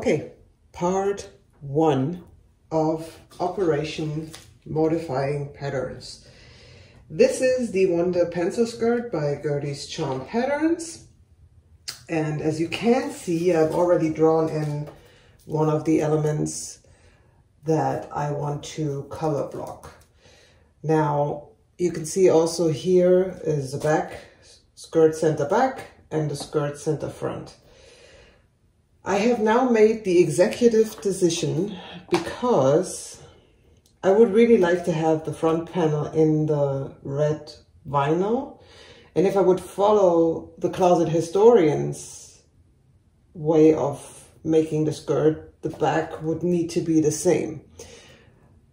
Okay, part 1 of Operation Modifying Patterns. This is the Wonder Pencil Skirt by Gertie's Charm Patterns. And as you can see, I've already drawn in one of the elements that I want to color block. Now, you can see also here is the back, skirt center back, and the skirt center front. I have now made the executive decision because I would really like to have the front panel in the red vinyl. And if I would follow the Closet Historian's way of making the skirt, the back would need to be the same.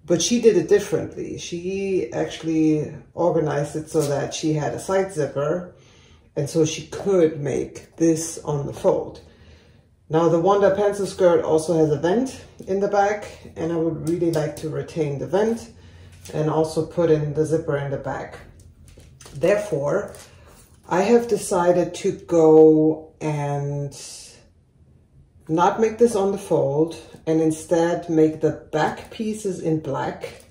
But she did it differently. She actually organized it so that she had a side zipper, and so she could make this on the fold. Now the Wonder Pencil Skirt also has a vent in the back, and I would really like to retain the vent and also put in the zipper in the back. Therefore, I have decided to go and not make this on the fold and instead make the back pieces in black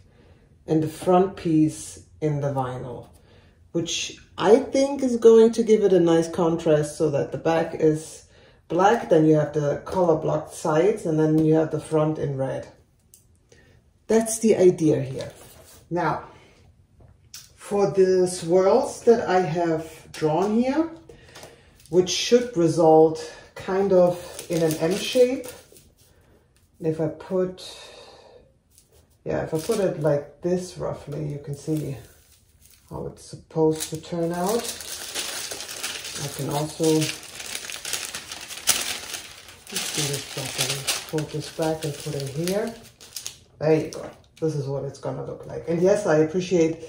and the front piece in the vinyl, which I think is going to give it a nice contrast so that the back is black, then you have the color blocked sides, and then you have the front in red. That's the idea here. Now, for the swirls that I have drawn here, which should result kind of in an M shape, if I put it like this roughly, you can see how it's supposed to turn out. I can also do this properly. Fold this back and put it here. There you go. This is what it's gonna look like. And yes, I appreciate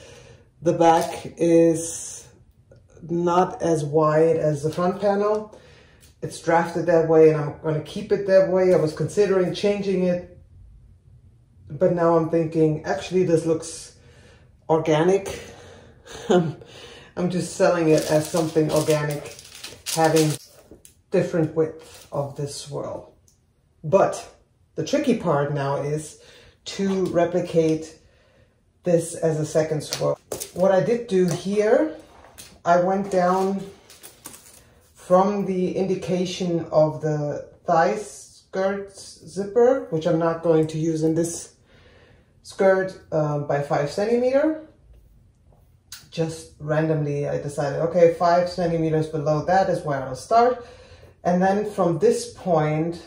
the back is not as wide as the front panel. It's drafted that way and I'm gonna keep it that way. I was considering changing it, but now I'm thinking, actually this looks organic. I'm just selling it as something organic, having different width of this swirl. But the tricky part now is to replicate this as a second swirl. What I did do here, I went down from the indication of the thigh skirt zipper, which I'm not going to use in this skirt, by 5 centimeters. Just randomly, I decided, okay, 5 centimeters below that is where I'll start. And then from this point,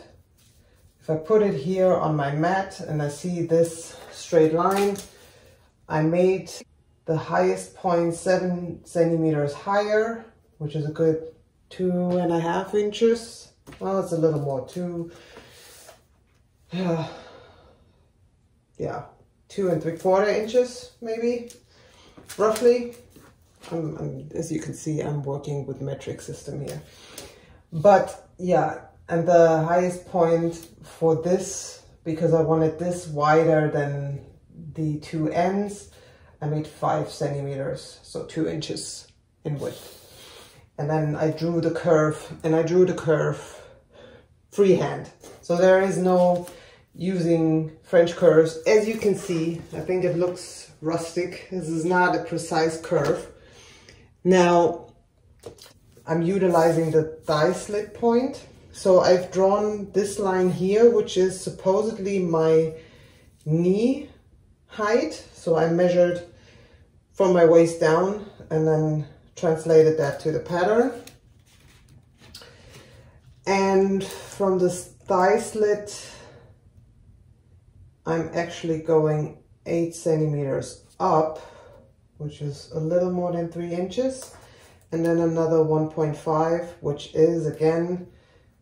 if I put it here on my mat and I see this straight line, I made the highest point 7 centimeters higher, which is a good 2.5 inches. Well, it's a little more, 2 and 3/4 inches, maybe, roughly. As you can see, I'm working with metric system here. But yeah, and the highest point for this, because I wanted this wider than the two ends, I made 5 centimeters, so 2 inches in width. And then I drew the curve, and I drew the curve freehand. So there is no using French curves. As you can see, I think it looks rustic. This is not a precise curve. Now, I'm utilizing the thigh slit point. So I've drawn this line here, which is supposedly my knee height. So I measured from my waist down and then translated that to the pattern. And from the thigh slit, I'm actually going 8 centimeters up, which is a little more than 3 inches. And then another 1.5, which is again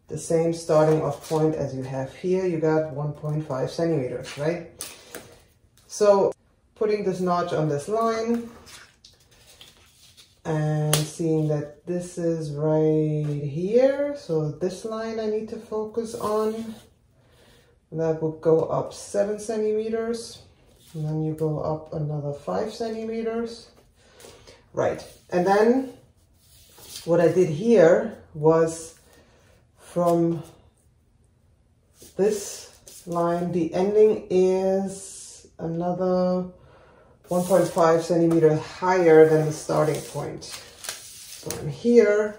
the same starting off point as you have here. You got 1.5 centimeters, right? So putting this notch on this line and seeing that this is right here. So this line I need to focus on. That would go up 7 centimeters. And then you go up another 5 centimeters. Right, and then what I did here was from this line, the ending is another 1.5 centimeters higher than the starting point. So I'm here,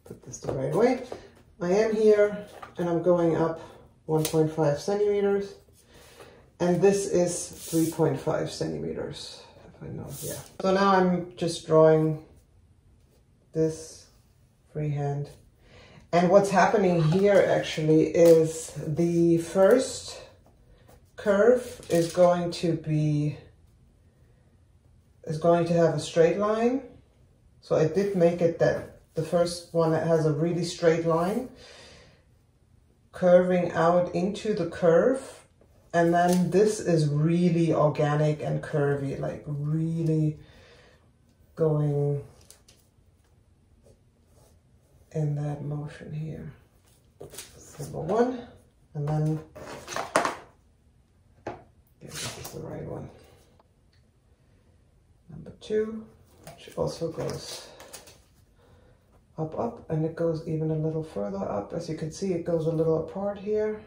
put this the right way. I am here and I'm going up 1.5 centimeters. And this is 3.5 centimeters, if I know, yeah. So now I'm just drawing this freehand. And what's happening here actually is the first curve is going to have a straight line. So I did make it that the first one that has a really straight line curving out into the curve. And then this is really organic and curvy, like really going in that motion here. That's number one. And then, yeah, this is the right one. Number two, which also goes up, up, and it goes even a little further up. As you can see, it goes a little apart here.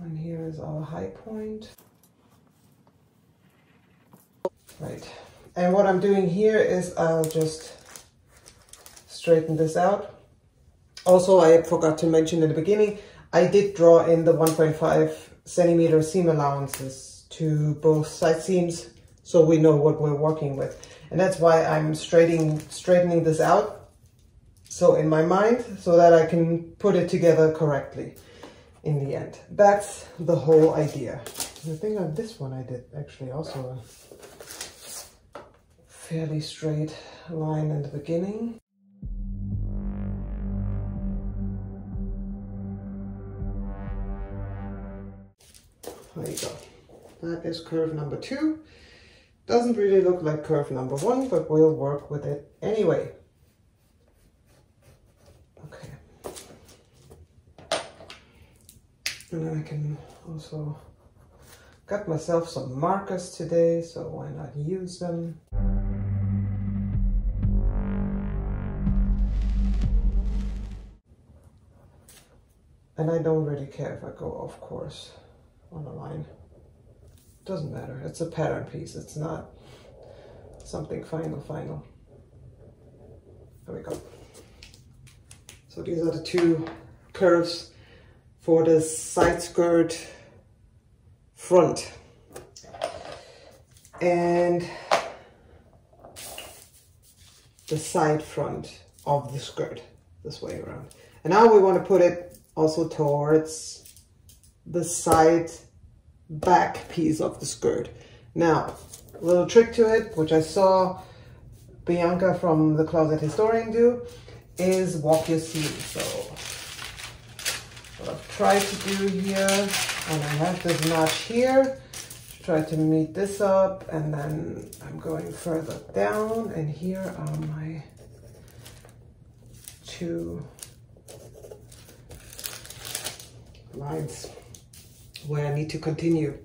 And here is our high point. Right. And what I'm doing here is I'll just straighten this out. Also, I forgot to mention in the beginning, I did draw in the 1.5 centimeter seam allowances to both side seams so we know what we're working with. And that's why I'm straightening this out. So in my mind, so that I can put it together correctly in the end. That's the whole idea. I think on this one I did actually also a fairly straight line in the beginning. There you go. That is curve number two. Doesn't really look like curve number one, but we'll work with it anyway. Okay. And then I can also got myself some markers today, so why not use them? And I don't really care if I go off course on a line. Doesn't matter, it's a pattern piece, it's not something final. There we go. So these are the two curves for the side skirt front. And the side front of the skirt, this way around. And now we want to put it also towards the side back piece of the skirt. Now, a little trick to it, which I saw Bianca from the Closet Historian do, is walk your seam. So what I've tried to do here, and I have this notch here, try to meet this up, and then I'm going further down, and here are my two lines where I need to continue.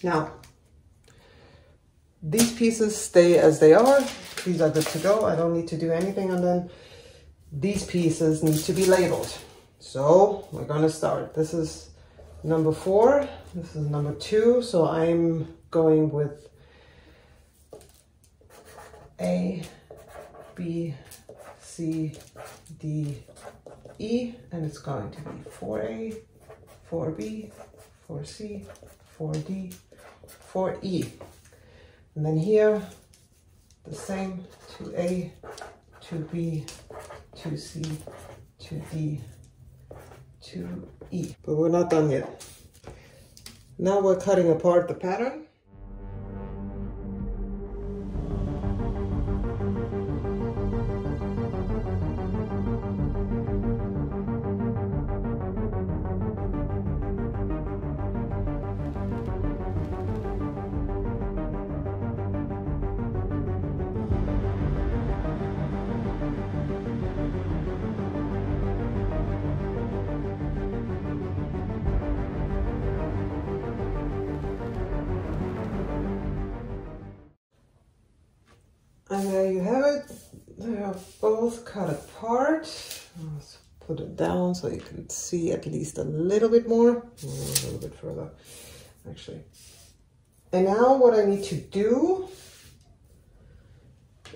Now, these pieces stay as they are. These are good to go. I don't need to do anything on them. These pieces need to be labeled. So we're gonna start. This is number 4. This is number 2. So I'm going with A, B, C, D, E, and it's going to be 4A, 4B, 4C, 4D, 4E. And then here, the same, 2A, 2B, 2C, 2D, 2E. But we're not done yet. Now we're cutting apart the pattern. And there you have it. They are both cut apart. Let's put it down so you can see at least a little bit more. A little bit further, actually. And now what I need to do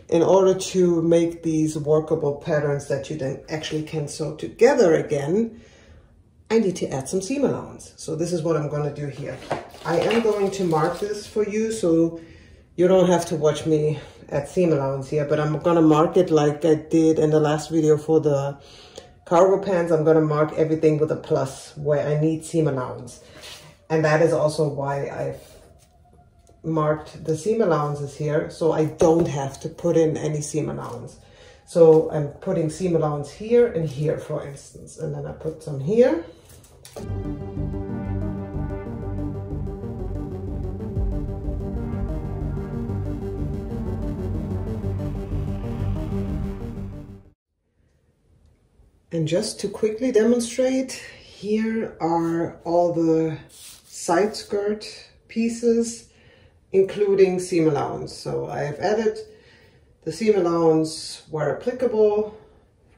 in order to make these workable patterns that you then actually can sew together again, I need to add some seam allowance. So this is what I'm going to do here. I am going to mark this for you so you don't have to watch me add seam allowance here, but I'm gonna mark it like I did in the last video for the cargo pants. I'm gonna mark everything with a plus where I need seam allowance. And that is also why I've marked the seam allowances here, so I don't have to put in any seam allowance. So I'm putting seam allowance here and here, for instance, and then I put some here. And just to quickly demonstrate, here are all the side skirt pieces, including seam allowance. So I have added the seam allowance where applicable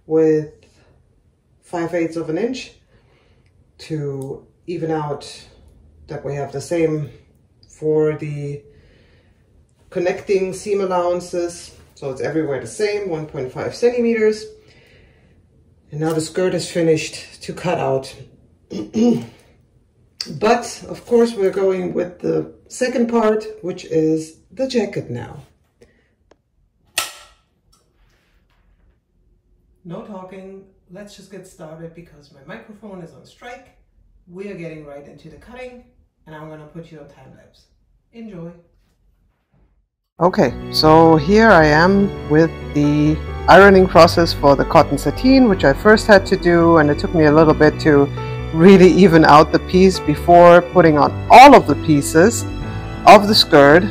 with 5/8 of an inch to even out that we have the same for the connecting seam allowances. So it's everywhere the same, 1.5 centimeters. And now the skirt is finished to cut out. But of course we're going with the second part, which is the jacket now. No talking, let's just get started because my microphone is on strike. We are getting right into the cutting and I'm gonna put you on time lapse. Enjoy. Okay, so here I am with the ironing process for the cotton sateen, which I first had to do, and it took me a little bit to really even out the piece before putting on all of the pieces of the skirt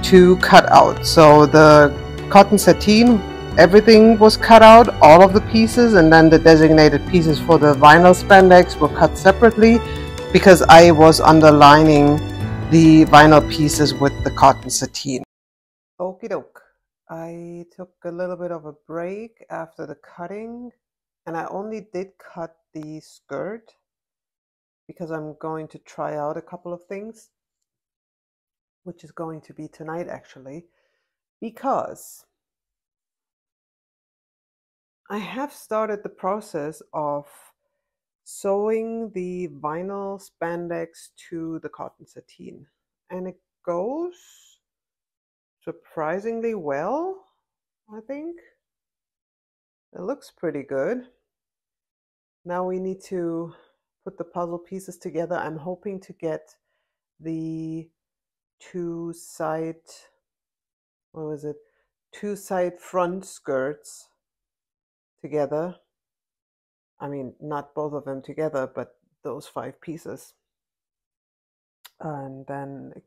to cut out. So the cotton sateen, everything was cut out, all of the pieces, and then the designated pieces for the vinyl spandex were cut separately because I was underlining the vinyl pieces with the cotton sateen. Okie doke. I took a little bit of a break after the cutting, and I only did cut the skirt because I'm going to try out a couple of things, which is going to be tonight actually, because I have started the process of sewing the vinyl spandex to the cotton sateen, and it goes surprisingly well, I think. It looks pretty good. Now we need to put the puzzle pieces together. I'm hoping to get the two side front skirts together. I mean, not both of them together, but those 5 pieces. And then it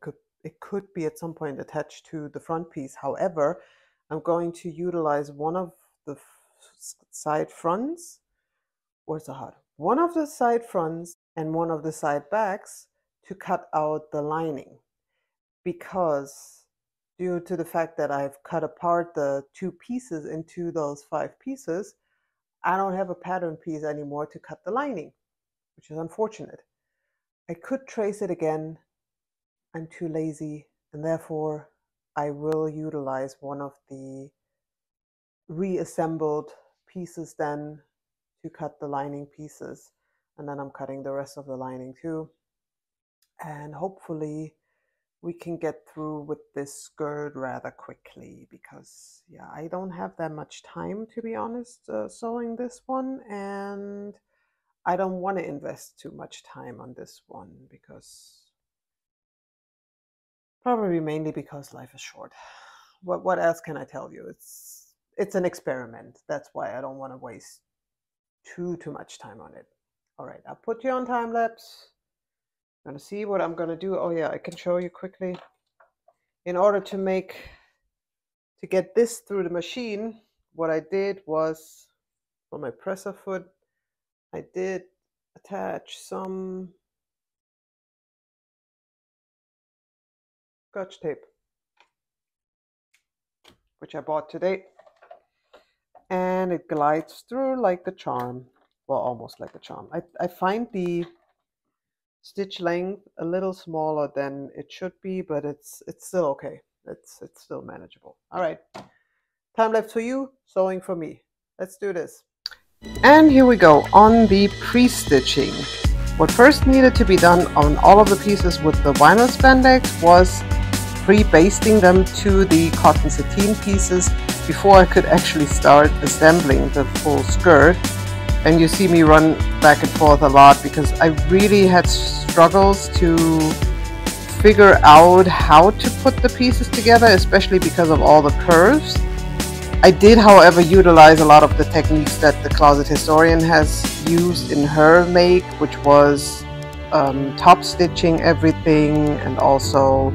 could be at some point attached to the front piece. However, I'm going to utilize one of the side fronts, where's the heart? One of the side fronts and one of the side backs to cut out the lining. because due to the fact that I've cut apart the 2 pieces into those 5 pieces, I don't have a pattern piece anymore to cut the lining, which is unfortunate. I could trace it again. I'm too lazy, and therefore I will utilize one of the reassembled pieces then to cut the lining pieces. And then I'm cutting the rest of the lining too. And hopefully we can get through with this skirt rather quickly because, yeah, I don't have that much time, to be honest, sewing this one. And I don't want to invest too much time on this one because probably mainly because life is short. What else can I tell you? It's an experiment. That's why I don't want to waste too much time on it. All right, I'll put you on time lapse. Gonna see what I'm gonna do. Oh yeah, I can show you quickly. In order to get this through the machine, what I did was for my presser foot, I did attach some Scotch tape, which I bought today, and it glides through like a charm. Well, almost like a charm. I find the stitch length a little smaller than it should be, but it's still okay. It's still manageable. All right, time left for you, sewing for me. Let's do this. And here we go on the pre-stitching. What first needed to be done on all of the pieces with the vinyl spandex was pre-basting them to the cotton sateen pieces before I could actually start assembling the full skirt. And you see me run back and forth a lot because I really had struggles to figure out how to put the pieces together, especially because of all the curves. I did, however, utilize a lot of the techniques that the Closet Historian has used in her make, which was top stitching everything and also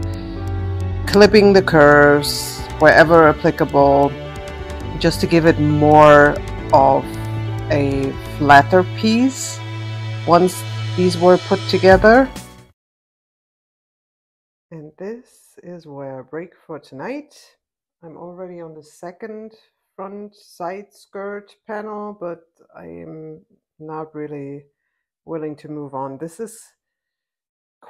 clipping the curves wherever applicable, just to give it more of a flatter piece once these were put together. And this is where I break for tonight. I'm already on the second front side skirt panel, but I am not really willing to move on. This is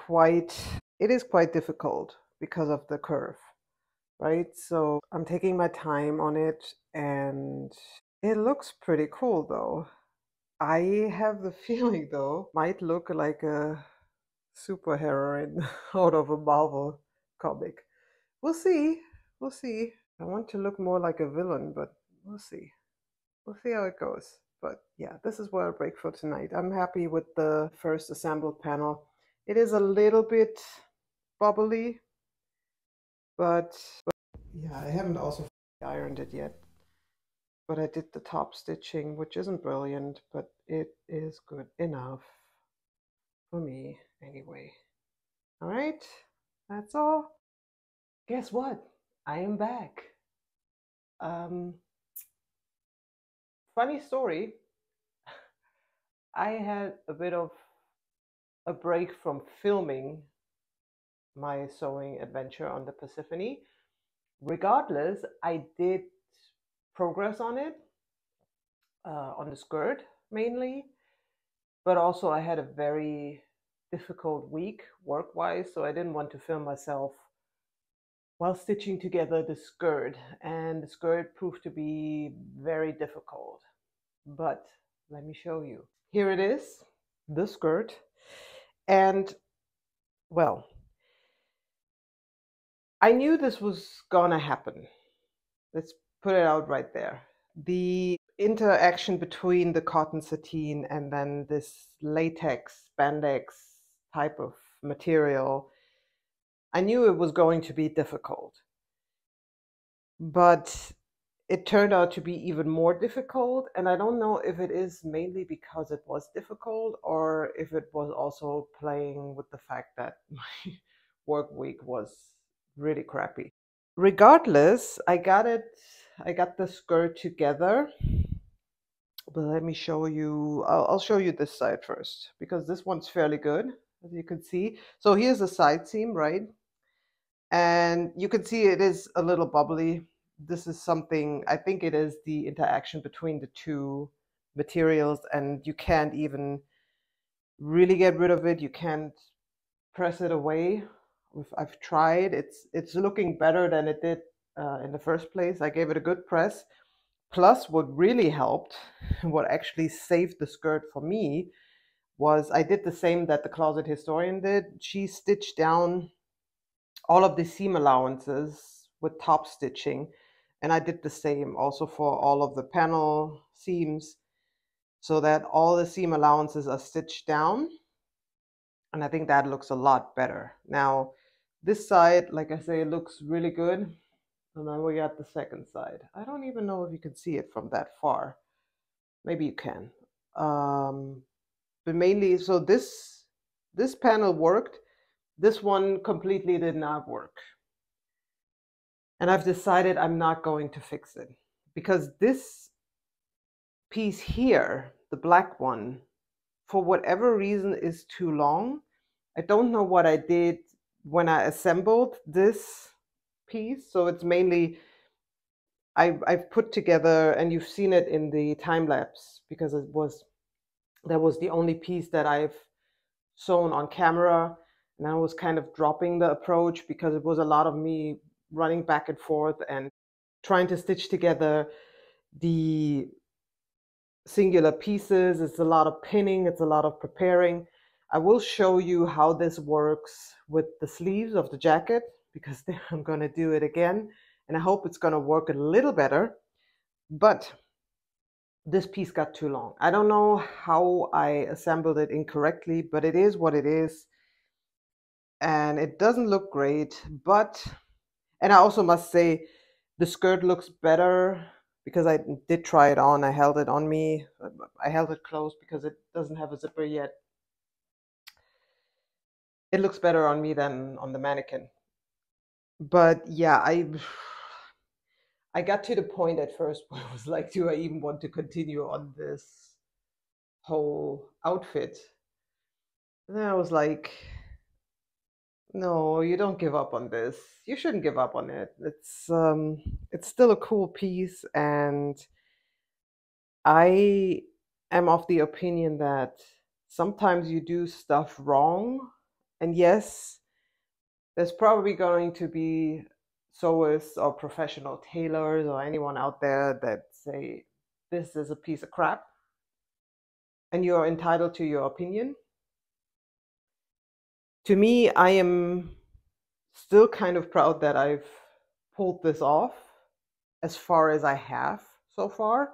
it is quite difficult because of the curve, right? So I'm taking my time on it and it looks pretty cool though. I have the feeling though, might look like a superheroine out of a Marvel comic. We'll see. We'll see. I want to look more like a villain, but we'll see. We'll see how it goes. But yeah, this is where I break for tonight. I'm happy with the first assembled panel. It is a little bit bubbly, but yeah, I haven't also ironed it yet. But I did the top stitching, which isn't brilliant, but it is good enough for me anyway. All right, that's all. Guess what? I am back. Funny story. I had a bit of a break from filming my sewing adventure on the Persephone. Regardless, I did progress on it, on the skirt mainly, but also I had a very difficult week work-wise, so I didn't want to film myself while stitching together the skirt, and the skirt proved to be very difficult. But let me show you. Here it is, the skirt, and well, I knew this was gonna happen. Let's put it out right there. The interaction between the cotton sateen and then this latex, spandex type of material, I knew it was going to be difficult. But it turned out to be even more difficult, and I don't know if it is mainly because it was difficult or if it was also playing with the fact that my work week was really crappy. Regardless, I got the skirt together. But let me show you, I'll show you this side first because this one's fairly good, as you can see. So here's the side seam, right? And you can see it is a little bubbly. This is something, I think it is the interaction between the two materials, and you can't even really get rid of it. You can't press it away. I've tried. It's looking better than it did in the first place. I gave it a good press. Plus, what really helped, what actually saved the skirt for me, was I did the same that the closet historian did. She stitched down all of the seam allowances with top stitching, and I did the same also for all of the panel seams, so that all the seam allowances are stitched down, and I think that looks a lot better. Now, this side, like I say, looks really good. And then we got the second side. I don't even know if you can see it from that far. Maybe you can. But mainly, so this panel worked. This one completely did not work. And I've decided I'm not going to fix it, because this piece here, the black one, for whatever reason is too long. I don't know what I did when I assembled this piece. So it's mainly, I've put together, and you've seen it in the time lapse, because that was the only piece that I've sewn on camera, and I was kind of dropping the approach because it was a lot of me running back and forth and trying to stitch together the singular pieces. It's a lot of pinning, it's a lot of preparing. I will show you how this works with the sleeves of the jacket, because I'm going to do it again, and I hope it's going to work a little better. But this piece got too long. I don't know how I assembled it incorrectly, but it is what it is. And it doesn't look great, but, and I also must say, the skirt looks better, because I did try it on. I held it on me. I held it closed because it doesn't have a zipper yet. It looks better on me than on the mannequin. But yeah, I got to the point at first where I was like, do I even want to continue on this whole outfit? And then I was like, no, you don't give up on this. You shouldn't give up on it. It's still a cool piece, and I am of the opinion that sometimes you do stuff wrong. And yes, there's probably going to be sewists or professional tailors or anyone out there that say this is a piece of crap, and you're entitled to your opinion. To me, I am still kind of proud that I've pulled this off as far as I have so far.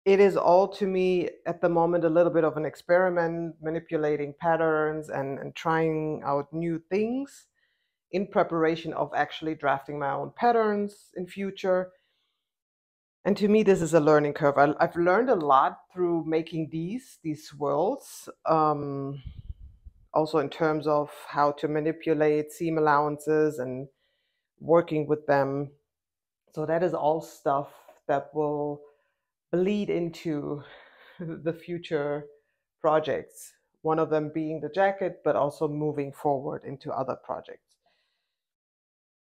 It is all, to me at the moment, a little bit of an experiment, manipulating patterns and trying out new things in preparation of actually drafting my own patterns in future. And to me, this is a learning curve. I've learned a lot through making these swirls, also in terms of how to manipulate seam allowances and working with them. So that is all stuff that will bleed into the future projects, one of them being the jacket, but also moving forward into other projects.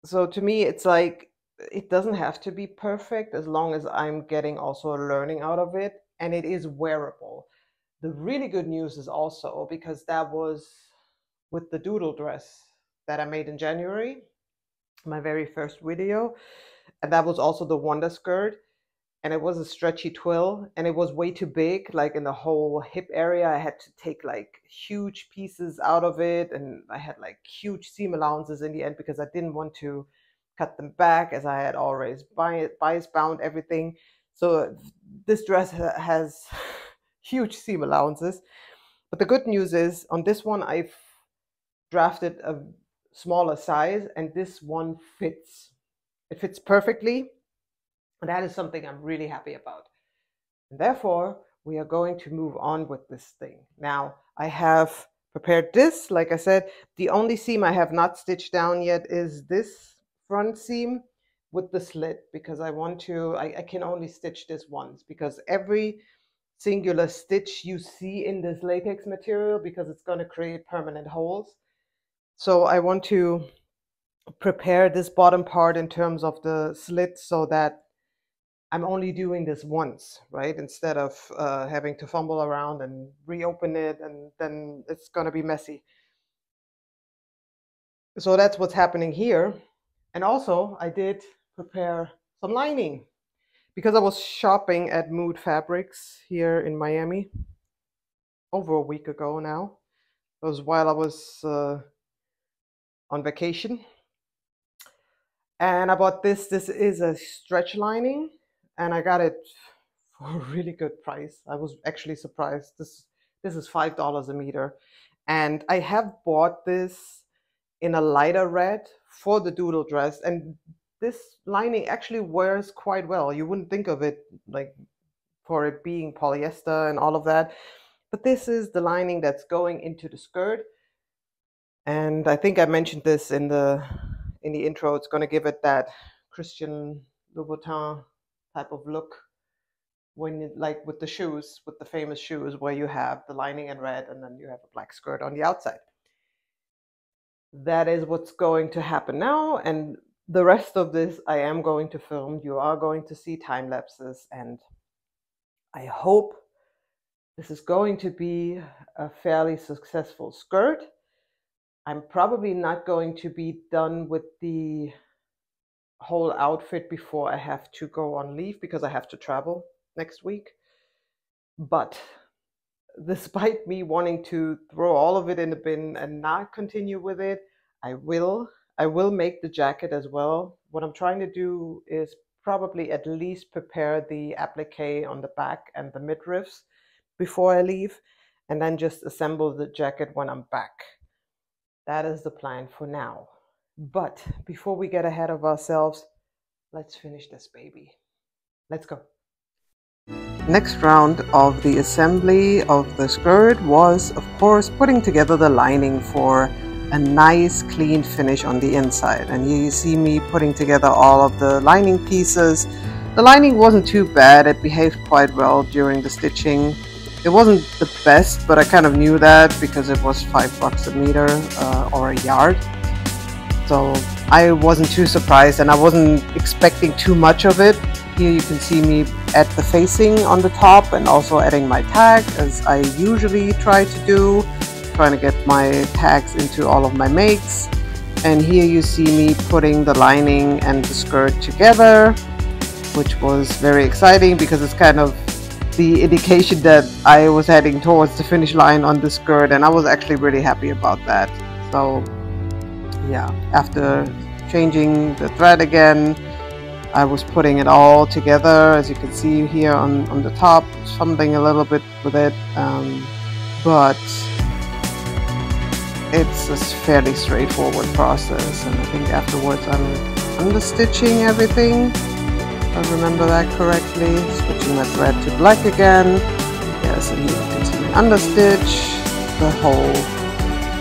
So to me, it's like, it doesn't have to be perfect as long as I'm getting also a learning out of it, and it is wearable. The really good news is also, because that was with the doodle dress that I made in January, my very first video, and that was also the Wonder skirt, and it was a stretchy twill, and it was way too big, like in the whole hip area. I had to take like huge pieces out of it, and I had like huge seam allowances in the end because I didn't want to cut them back, as I had always bias bound everything. So this dress has huge seam allowances. But the good news is, on this one I've drafted a smaller size, and this one fits. It fits perfectly. And that is something I'm really happy about. And therefore, we are going to move on with this thing. Now, I have prepared this. Like I said, the only seam I have not stitched down yet is this front seam with the slit, because I can only stitch this once, because every singular stitch you see in this latex material, because it's going to create permanent holes. So I want to prepare this bottom part in terms of the slit so that I'm only doing this once, right? Instead of having to fumble around and reopen it, and then it's going to be messy. So that's what's happening here. And also, I did prepare some lining because I was shopping at Mood Fabrics here in Miami over a week ago now. It was while I was on vacation. And I bought this. This is a stretch lining, and I got it for a really good price. I was actually surprised. This is $5 a meter, and I have bought this in a lighter red for the doodle dress, and this lining actually wears quite well. You wouldn't think of it like for it being polyester and all of that, but this is the lining that's going into the skirt, and I think I mentioned this in the intro. It's going to give it that Christian Louboutin type of look when you, like with the shoes, with the famous shoes where you have the lining in red and then you have a black skirt on the outside. That is what's going to happen now, and the rest of this I am going to film. You are going to see time lapses, and I hope this is going to be a fairly successful skirt. I'm probably not going to be done with the whole outfit before I have to go on leave because I have to travel next week. But despite me wanting to throw all of it in the bin and not continue with it, I will. I will make the jacket as well. What I'm trying to do is probably at least prepare the applique on the back and the midriffs before I leave, and then just assemble the jacket when I'm back. That is the plan for now. But before we get ahead of ourselves, let's finish this baby. Let's go. Next round of the assembly of the skirt was, of course, putting together the lining for a nice clean finish on the inside. And here you see me putting together all of the lining pieces. The lining wasn't too bad. It behaved quite well during the stitching. It wasn't the best, but I kind of knew that because it was $5 a meter or a yard. So I wasn't too surprised, and I wasn't expecting too much of it. Here you can see me add the facing on the top and also adding my tag, as I usually try to do, trying to get my tags into all of my makes. And here you see me putting the lining and the skirt together, which was very exciting because it's kind of the indication that I was heading towards the finish line on the skirt, and I was actually really happy about that. So yeah, after changing the thread again, I was putting it all together, as you can see here on the top, fumbling a little bit with it, but it's a fairly straightforward process, and I think afterwards I'm understitching everything, if I remember that correctly, switching my thread to black again. Yes, and here you can see me understitch the whole,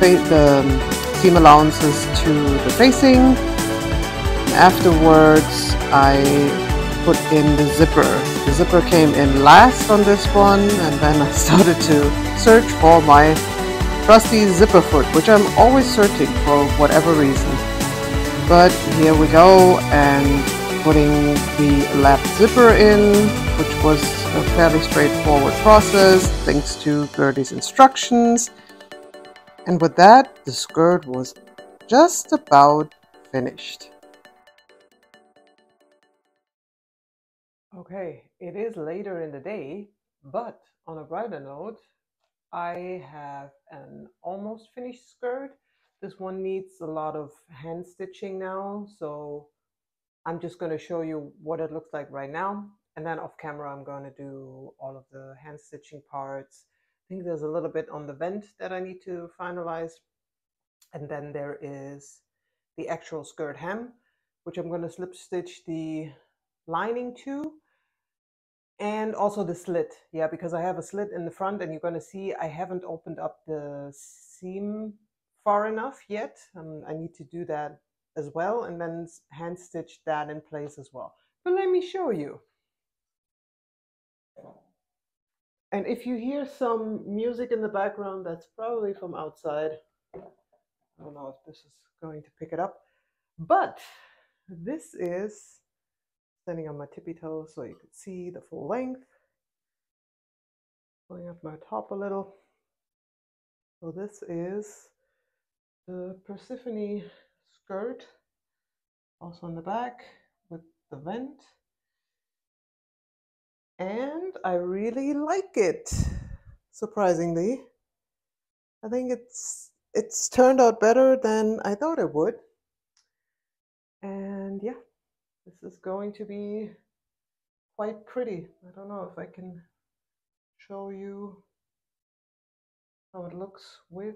the seam allowances to the facing. Afterwards, I put in the zipper. The zipper came in last on this one, and then I started to search for my trusty zipper foot, which I'm always searching for whatever reason. But here we go, and putting the lap zipper in, which was a fairly straightforward process thanks to Gertie's instructions. And with that, the skirt was just about finished. Okay, it is later in the day, but on a brighter note, I have an almost finished skirt. This one needs a lot of hand stitching now, so I'm just going to show you what it looks like right now. And then off camera, I'm going to do all of the hand stitching parts. I think there's a little bit on the vent that I need to finalize. And then there is the actual skirt hem, which I'm going to slip stitch the lining to. And also the slit, yeah, because I have a slit in the front, and you're going to see I haven't opened up the seam far enough yet. I need to do that as well, and then hand stitch that in place as well. But let me show you. And if you hear some music in the background, that's probably from outside. I don't know if this is going to pick it up, But this is standing on my tippy toes so you can see the full length. Going up my top a little. So this is the Persephone skirt, also on the back with the vent. And I really like it, surprisingly. I think it's turned out better than I thought it would. And yeah, this is going to be quite pretty. I don't know if I can show you how it looks with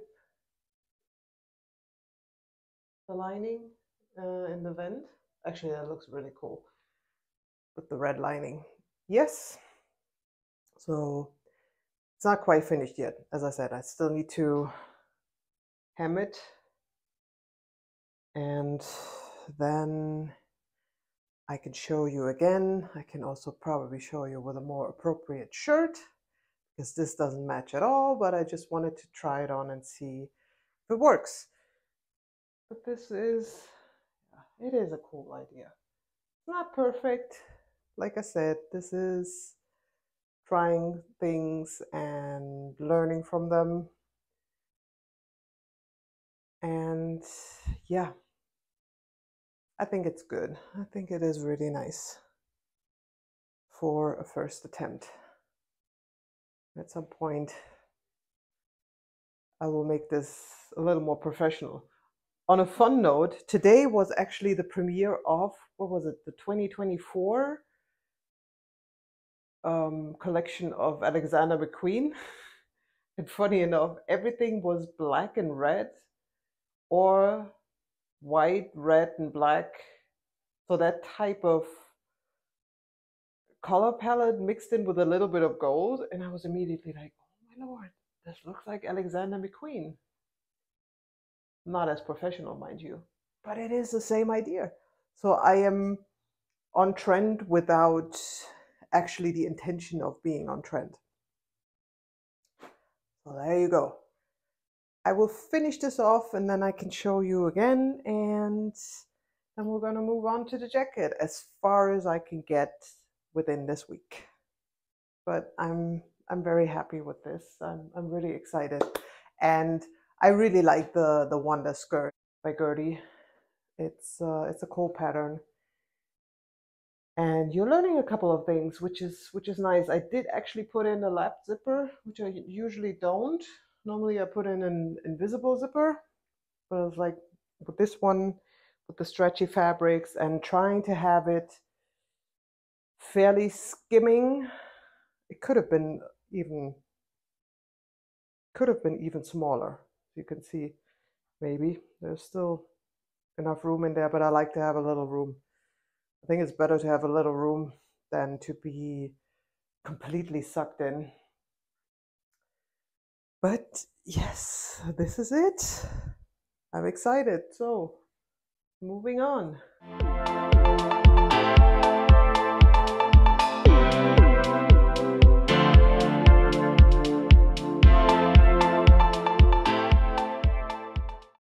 the lining in the vent. Actually, that looks really cool with the red lining. Yes, so it's not quite finished yet. As I said, I still need to hem it, and then I can show you again. I can also probably show you with a more appropriate shirt, because this doesn't match at all, but I just wanted to try it on and see if it works. But this is, it is a cool idea. It's not perfect. Like I said, this is trying things and learning from them. And yeah, I think it's good. I think it is really nice for a first attempt. At some point, I will make this a little more professional. On a fun note, today was actually the premiere of, what was it, the 2024 collection of Alexander McQueen. And funny enough, everything was black and red, or white, red, and black. So that type of color palette mixed in with a little bit of gold. And I was immediately like, oh my lord, this looks like Alexander McQueen. Not as professional, mind you, but it is the same idea. So I am on trend without actually the intention of being on trend. So there you go. I will finish this off and then I can show you again, and then we're going to move on to the jacket as far as I can get within this week. But I'm very happy with this. I'm really excited, and I really like the Wonder skirt by Gertie. It's a cool pattern, and you're learning a couple of things, which is nice. I did actually put in a lap zipper, which I usually don't. Normally I put in an invisible zipper, but I was like, with this one, with the stretchy fabrics and trying to have it fairly skimming, it could have been even smaller. You can see maybe there's still enough room in there, but I like to have a little room. I think it's better to have a little room than to be completely sucked in. But yes, this is it. I'm excited. So moving on.